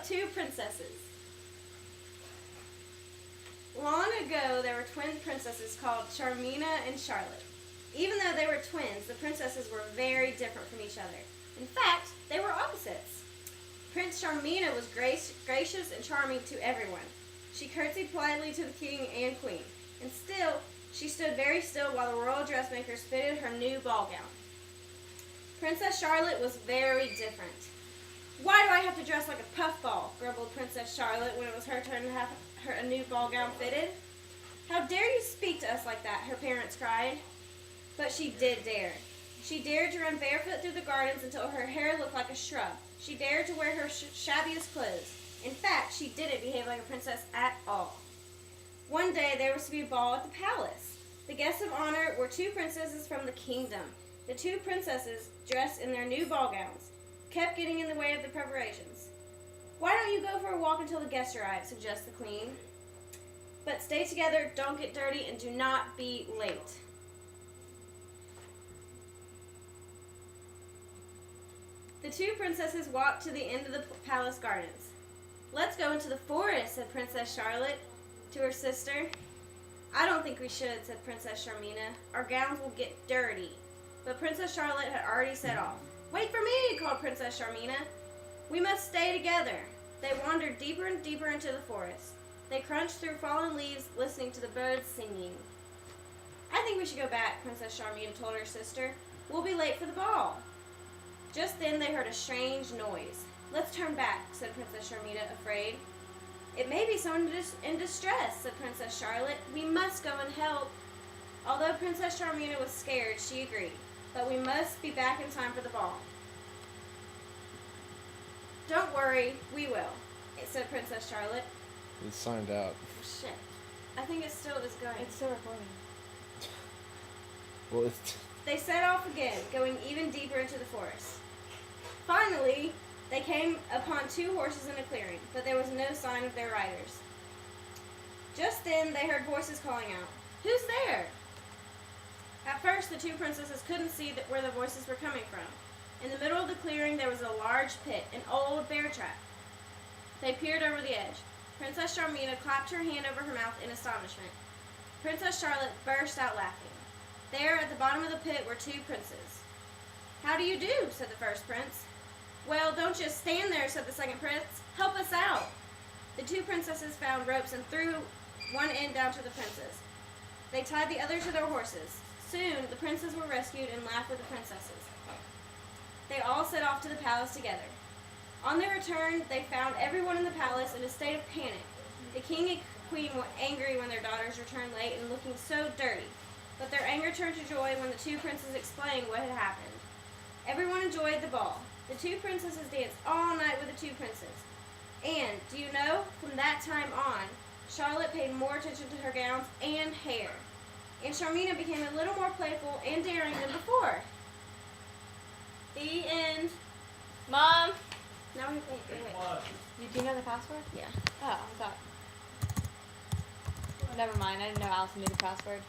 of two princesses. Long ago, there were twin princesses called Charmina and Charlotte. Even though they were twins, the princesses were very different from each other. In fact, they were opposites. Prince Charmina was gracious and charming to everyone. She curtsied politely to the king and queen, and still, she stood very still while the royal dressmakers fitted her new ball gown. Princess Charlotte was very different. "Why do I have to dress like a puffball?" grumbled Princess Charlotte when it was her turn to have a new ball gown fitted. "How dare you speak to us like that?" her parents cried. But she did dare. She dared to run barefoot through the gardens until her hair looked like a shrub. She dared to wear her shabbiest clothes. In fact, she didn't behave like a princess at all. One day, there was to be a ball at the palace. The guests of honor were two princesses from the kingdom. The two princesses, dressed in their new ball gowns, kept getting in the way of the preparations. "Why don't you go for a walk until the guests arrive?" suggests the queen. "But stay together, don't get dirty, and do not be late." The two princesses walked to the end of the palace gardens. "Let's go into the forest," said Princess Charlotte to her sister. "I don't think we should," said Princess Charmina. "Our gowns will get dirty." But Princess Charlotte had already set off. "Wait for me," called Princess Charmina. "We must stay together." They wandered deeper and deeper into the forest. They crunched through fallen leaves, listening to the birds singing. "I think we should go back," Princess Charmina told her sister. "We'll be late for the ball." Just then they heard a strange noise. "Let's turn back," said Princess Charmina, afraid. "It may be someone in distress," said Princess Charlotte. "We must go and help." Although Princess Charmina was scared, she agreed. "But we must be back in time for the ball." "Don't worry, we will," said Princess Charlotte. It's signed out. Shit. I think it still is going. It's still recording. Well, it's... They set off again, going even deeper into the forest. Finally, they came upon two horses in a clearing, but there was no sign of their riders. Just then, they heard voices calling out, "Who's there?" At first, the two princesses couldn't see where the voices were coming from. In the middle of the clearing, there was a large pit, an old bear trap. They peered over the edge. Princess Charmina clapped her hand over her mouth in astonishment. Princess Charlotte burst out laughing. There, at the bottom of the pit, were two princes. "How do you do?" said the first prince. "Well, don't just stand there," said the second prince. "Help us out." The two princesses found ropes and threw one end down to the princes. They tied the other to their horses. Soon, the princes were rescued and laughed with the princesses. They all set off to the palace together. On their return, they found everyone in the palace in a state of panic. The king and queen were angry when their daughters returned late and looking so dirty. But their anger turned to joy when the two princes explained what had happened. Everyone enjoyed the ball. The two princesses danced all night with the two princes. And, do you know, from that time on, Charlotte paid more attention to her gowns and hair. And Charmina became a little more playful and daring than before. The end. Mom! Now we wait. Do you know the password? Yeah. Oh, I thought. Never mind. I didn't know Allison knew the password.